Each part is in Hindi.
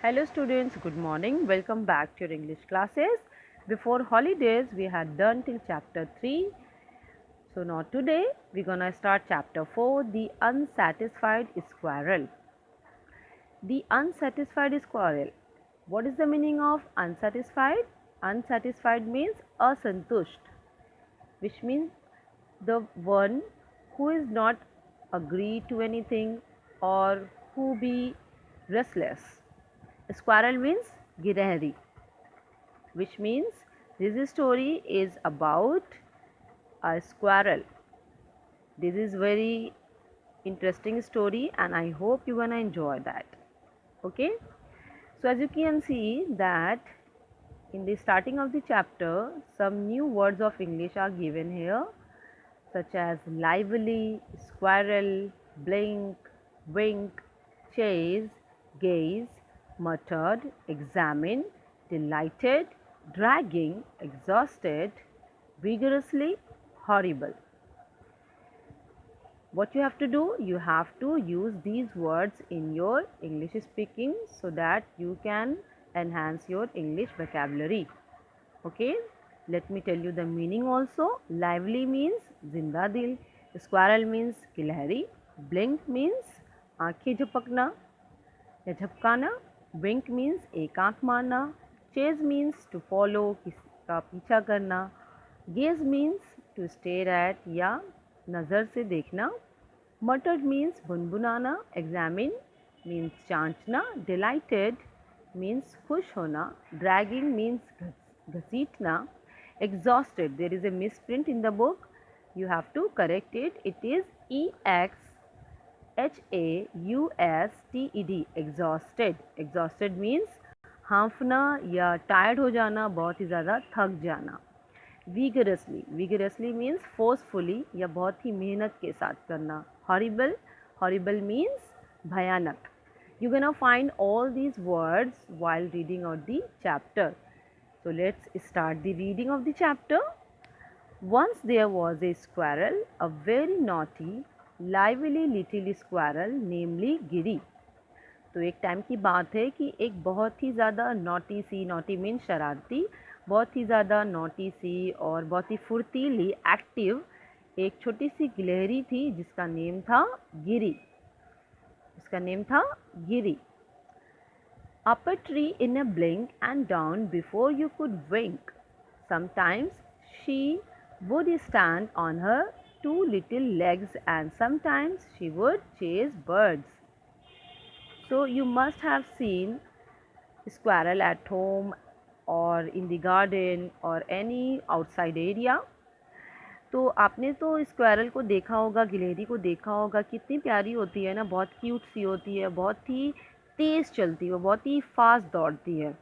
Hello students, good morning. Welcome back to your English classes. Before holidays, we had done till chapter 3. So now today, we're gonna start chapter 4, The Unsatisfied Squirrel. The unsatisfied squirrel. What is the meaning of unsatisfied? Unsatisfied means asantusht, which means the one who is not agree to anything or who be restless. Squirrel means girehri, which means this story is about a squirrel. This is very interesting story and I hope you're gonna enjoy that. Okay, so as you can see that in the starting of the chapter some new words of English are given here, such as lively, squirrel, blink, wink, chase, gaze, muttered, examine, delighted, dragging, exhausted, vigorously, horrible. What you have to do, you have to use these words in your English speaking so that you can enhance your English vocabulary. Okay, let me tell you the meaning also. Lively means zinda dil, squirrel means गिलहरी, blink means आंखें झपकना या झपकाना, wink means एक आंख मारना, chase means to follow किसी का पीछा करना, gaze means to stare at या नज़र से देखना, muttered means बुनबुनाना, examine means जांचना, delighted means खुश होना, dragging means घसीटना, exhausted, there is a misprint in the book, you have to correct it, it is exhausted, exhausted. Exhausted means हाँफना या टायर्ड हो जाना, बहुत ही ज़्यादा थक जाना. Vigorously, vigorously means forcefully या बहुत ही मेहनत के साथ करना. Horrible, horrible means भयानक. You're gonna find all these words while reading out the chapter. So let's start the reading of the chapter. Once there was a squirrel, a very naughty, lively little squirrel, namely Giri. तो एक टाइम की बात है कि एक बहुत ही ज़्यादा नॉटी मीन शरारती, बहुत ही ज़्यादा नॉटी सी और बहुत ही फुर्तीली एक्टिव एक छोटी सी गिलहरी थी जिसका नेम था गिरी. उसका नेम था गिरी. Up a tree in a blink and down before you could wink. Sometimes she would stand on her two little legs and sometimes she would chase birds. So you must have seen squirrel at home or in the garden or any outside area. तो आपने तो स्क्वायरल को देखा होगा, गिलहरी को देखा होगा, कितनी प्यारी होती है ना, बहुत क्यूट सी होती है, बहुत ही तेज़ चलती है, वो बहुत ही फास्ट दौड़ती है.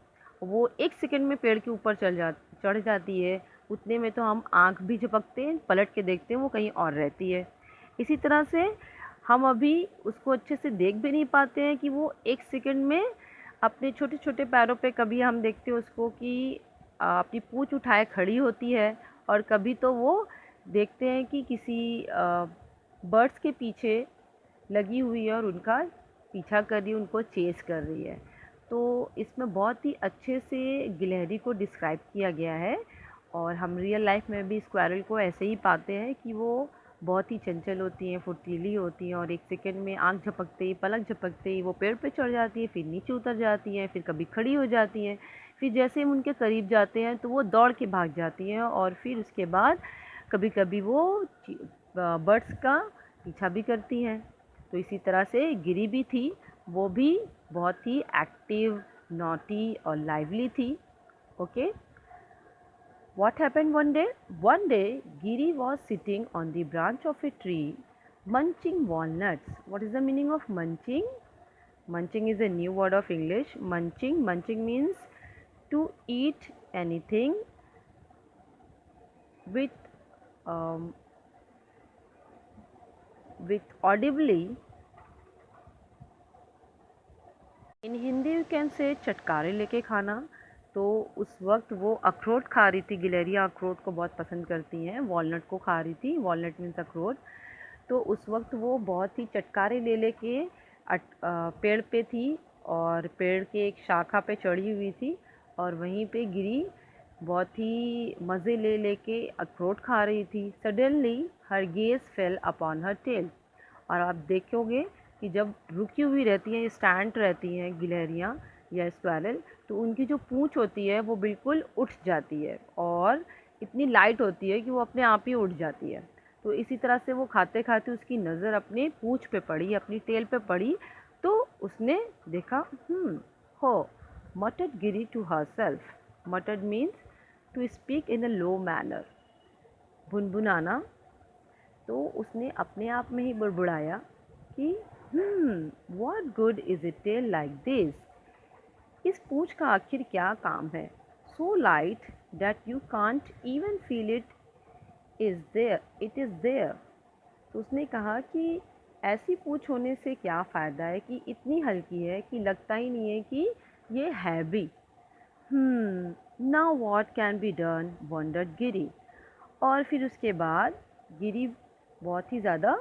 वो एक सेकंड में पेड़ के ऊपर चढ़ जाती है. उतने में तो हम आंख भी झपकते हैं, पलट के देखते हैं वो कहीं और रहती है. इसी तरह से हम अभी उसको अच्छे से देख भी नहीं पाते हैं कि वो एक सेकंड में अपने छोटे छोटे पैरों पे, कभी हम देखते हैं उसको कि अपनी पूँछ उठाए खड़ी होती है और कभी तो वो देखते हैं कि किसी बर्ड्स के पीछे लगी हुई है और उनका पीछा कर रही है, उनको चेस कर रही है. तो इसमें बहुत ही अच्छे से गिलहरी को डिस्क्राइब किया गया है और हम रियल लाइफ में भी स्क्वायरल को ऐसे ही पाते हैं कि वो बहुत ही चंचल होती हैं, फुर्तीली होती हैं और एक सेकंड में आंख झपकते ही, पलक झपकते ही वो पेड़ पे चढ़ जाती है, फिर नीचे उतर जाती हैं, फिर कभी खड़ी हो जाती हैं, फिर जैसे हम उनके करीब जाते हैं तो वो दौड़ के भाग जाती हैं और फिर उसके बाद कभी कभी वो बर्ड्स का पीछा भी करती हैं. तो इसी तरह से गिरी भी थी, वो भी बहुत ही एक्टिव, नॉटी और लाइवली थी. Okay. What happened one day? One day, Giri was sitting on the branch of a tree, munching walnuts. What is the meaning of munching? Munching is a new word of English. Munching means to eat anything with um, audibly. In Hindi you can say चटकारे लेके खाना. तो उस वक्त वो अखरोट खा रही थी, गिलहरियाँ अखरोट को बहुत पसंद करती हैं, वॉलनट को खा रही थी, वॉलनट मीन्स अखरोट. तो उस वक्त वो बहुत ही चटकारे ले लेके पेड़ पे थी और पेड़ के एक शाखा पे चढ़ी हुई थी और वहीं पे गिरी बहुत ही मज़े ले लेके अखरोट खा रही थी। Suddenly her gaze fell upon her tail. और आप देखोगे कि जब रुकी हुई रहती हैं, स्टैंड रहती हैं गिलहरियाँ या स्क्वेरल, तो उनकी जो पूँछ होती है वो बिल्कुल उठ जाती है और इतनी लाइट होती है कि वो अपने आप ही उड़ जाती है। तो इसी तरह से वो खाते खाते उसकी नज़र अपने पूँछ पे पड़ी, अपनी टेल पे पड़ी, तो उसने देखा हो muttered Giri to herself. Muttered means to speak in a low manner, भुनभुनाना। तो उसने अपने आप में ही बुड़बुड़ाया कि what good is it tail like this. इस पूंछ का आखिर क्या काम है? So light that you can't even feel it is there. तो उसने कहा कि ऐसी पूंछ होने से क्या फ़ायदा है कि इतनी हल्की है कि लगता ही नहीं है कि ये है भी। Now what can be done, wondered Giri. और फिर उसके बाद गिरी बहुत ही ज़्यादा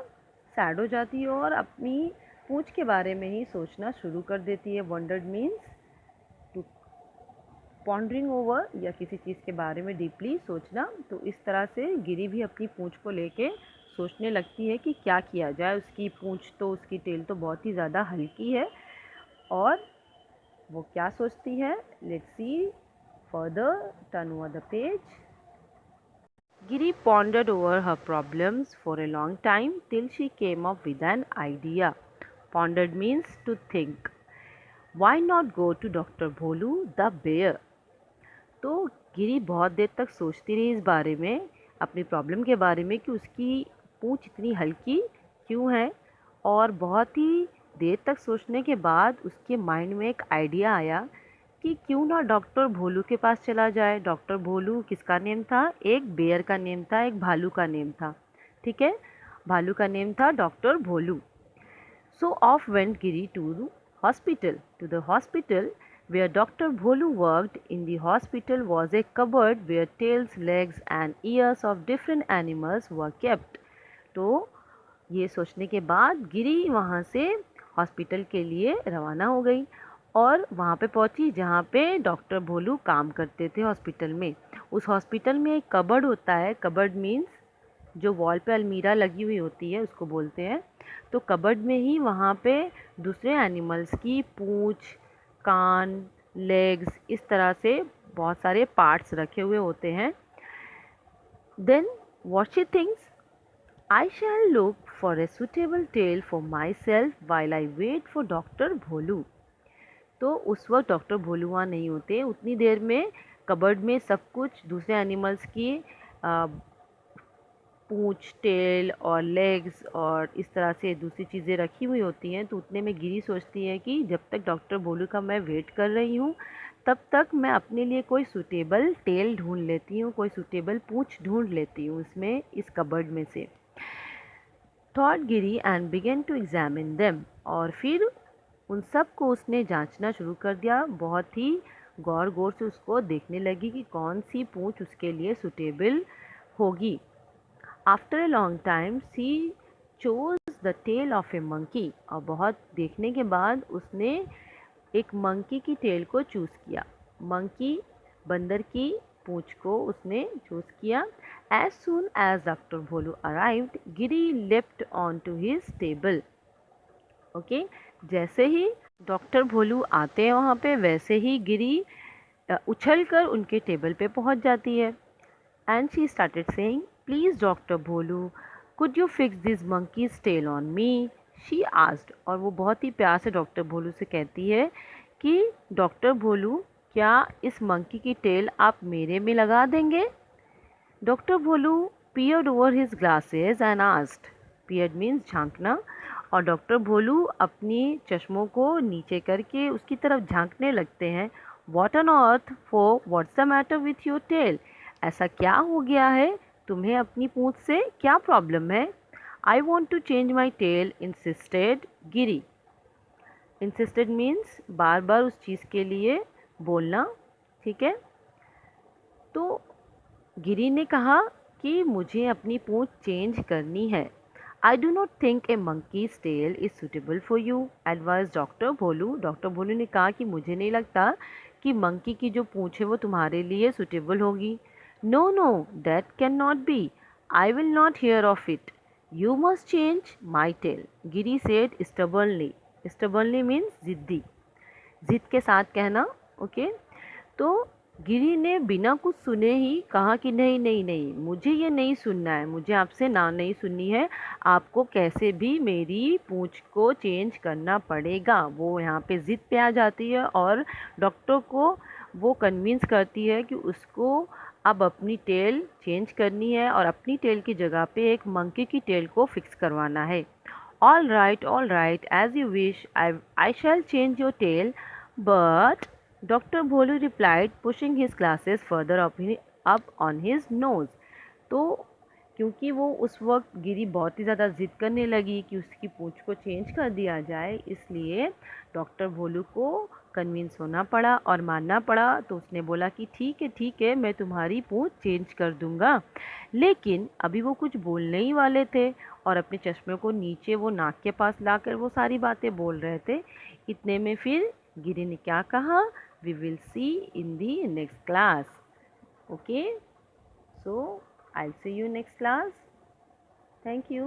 सैड हो जाती है और अपनी पूँछ के बारे में ही सोचना शुरू कर देती है। Wondered means to pondering over, या किसी चीज़ के बारे में डीपली सोचना। तो इस तरह से गिरी भी अपनी पूँछ को लेके सोचने लगती है कि क्या किया जाए। उसकी पूँछ तो, उसकी टेल तो बहुत ही ज़्यादा हल्की है। और वो क्या सोचती है, let's see further, turn over the page. Giri pondered over her problems for a long time till she came up with an idea. Pondered means to think. Why not go to Dr. Bholu the bear? तो गिरी बहुत देर तक सोचती रही इस बारे में, अपनी प्रॉब्लम के बारे में, कि उसकी पूँछ इतनी हल्की क्यों है। और बहुत ही देर तक सोचने के बाद उसके माइंड में एक आइडिया आया कि क्यों ना डॉक्टर भोलू के पास चला जाए। डॉक्टर भोलू किसका नेम था? एक बेयर का नेम था, एक भालू का नेम था। ठीक है, भालू का नेम था doctor Bholu. So off went Giri to the hospital. To the hospital where Dr. Bholu worked. In the hospital was a cupboard where tails, legs and ears of different animals were kept. तो ये सोचने के बाद गिरी वहाँ से हॉस्पिटल के लिए रवाना हो गई और वहाँ पे पहुँची जहाँ पे डॉक्टर भोलू काम करते थे हॉस्पिटल में। उस हॉस्पिटल में एक कबर्ड होता है। कबर्ड मीन्स जो वॉल पे अलमीरा लगी हुई होती है, उसको बोलते हैं। तो कबर्ड में ही वहाँ पे दूसरे एनिमल्स की पूँछ, कान, लेग्स, इस तरह से बहुत सारे पार्ट्स रखे हुए होते हैं। Then what she thinks, I shall look for a suitable tail for myself while I wait for doctor Bholu. तो उस वक्त डॉक्टर भोलू वहाँ नहीं होते। उतनी देर में कबर्ड में सब कुछ दूसरे एनिमल्स की पूँछ, टेल और लेग्स और इस तरह से दूसरी चीज़ें रखी हुई होती हैं। तो उतने में गिरी सोचती है कि जब तक डॉक्टर भोलू का मैं वेट कर रही हूँ, तब तक मैं अपने लिए कोई सूटेबल टेल ढूंढ लेती हूँ, कोई सूटेबल पूँछ ढूंढ लेती हूँ इसमें, इस कबर्ड में से। Thought Giri and began to examine them. और फिर उन सब को उसने जांचना शुरू कर दिया। बहुत ही गौर गौर से उसको देखने लगी कि कौन सी पूँछ उसके लिए सूटेबल होगी। After a long time she chose the tail of a monkey. और बहुत देखने के बाद उसने एक मंकी की टेल को चूज़ किया। मंकी, बंदर की पूँछ को उसने चूज़ किया। As soon as doctor Bholu arrived, Giri left on to his table. Okay, जैसे ही डॉक्टर भोलू आते हैं वहाँ पे, वैसे ही गिरी उछल कर उनके टेबल पे पहुँच जाती है। And she started saying, "Please, Dr. Bholu, could you fix this monkey's tail on me?" She asked. और वो बहुत ही प्यार से डॉक्टर भोलू से कहती है कि डॉक्टर भोलू, क्या इस मंकी की टेल आप मेरे में लगा देंगे? Doctor Bholu peered over his glasses and asked. peered means झांकना। और डॉक्टर भोलू अपनी चश्मों को नीचे करके उसकी तरफ झांकने लगते हैं। What on earth for? What's the matter with your tail? ऐसा क्या हो गया है तुम्हें? अपनी पूँछ से क्या प्रॉब्लम है? I want to change my tail, insisted Giri. Insisted means बार बार उस चीज़ के लिए बोलना। ठीक है, तो गिरी ने कहा कि मुझे अपनी पूँछ चेंज करनी है। I do not think a monkey's tail is suitable for you, advised doctor Bholu. Doctor Bholu ने कहा कि मुझे नहीं लगता कि मंकी की जो पूंछ है वो तुम्हारे लिए सुटेबल होगी। No no, that can not be, I will not hear of it, you must change my tail, Giri said stubbornly. Stubbornly means जिद्दी, जिद के साथ कहना। ओके, तो गिरी ने बिना कुछ सुने ही कहा कि नहीं नहीं नहीं, मुझे ये नहीं सुनना है, मुझे आपसे ना नहीं सुननी है, आपको कैसे भी मेरी पूंछ को चेंज करना पड़ेगा। वो यहाँ पे ज़िद पे आ जाती है और डॉक्टर को वो कन्विंस करती है कि उसको अब अपनी टेल चेंज करनी है और अपनी टेल की जगह पे एक मंकी की टेल को फिक्स करवाना है। all right, as you wish, I shall change your tail, but Dr. Bholu replied, pushing his glasses further up on his nose. तो क्योंकि वो उस वक्त गिरी बहुत ही ज़्यादा ज़िद करने लगी कि उसकी पूंछ को चेंज कर दिया जाए, इसलिए डॉक्टर भोलू को कन्विंस होना पड़ा और मानना पड़ा। तो उसने बोला कि ठीक है, मैं तुम्हारी पूंछ चेंज कर दूंगा। लेकिन अभी वो कुछ बोलने ही वाले थे और अपने चश्मे को नीचे वो नाक के पास लाकर वो सारी बातें बोल रहे थे। इतने में फिर गिरी ने क्या कहा, we will see in the next class. Okay, so I'll see you next class. Thank you.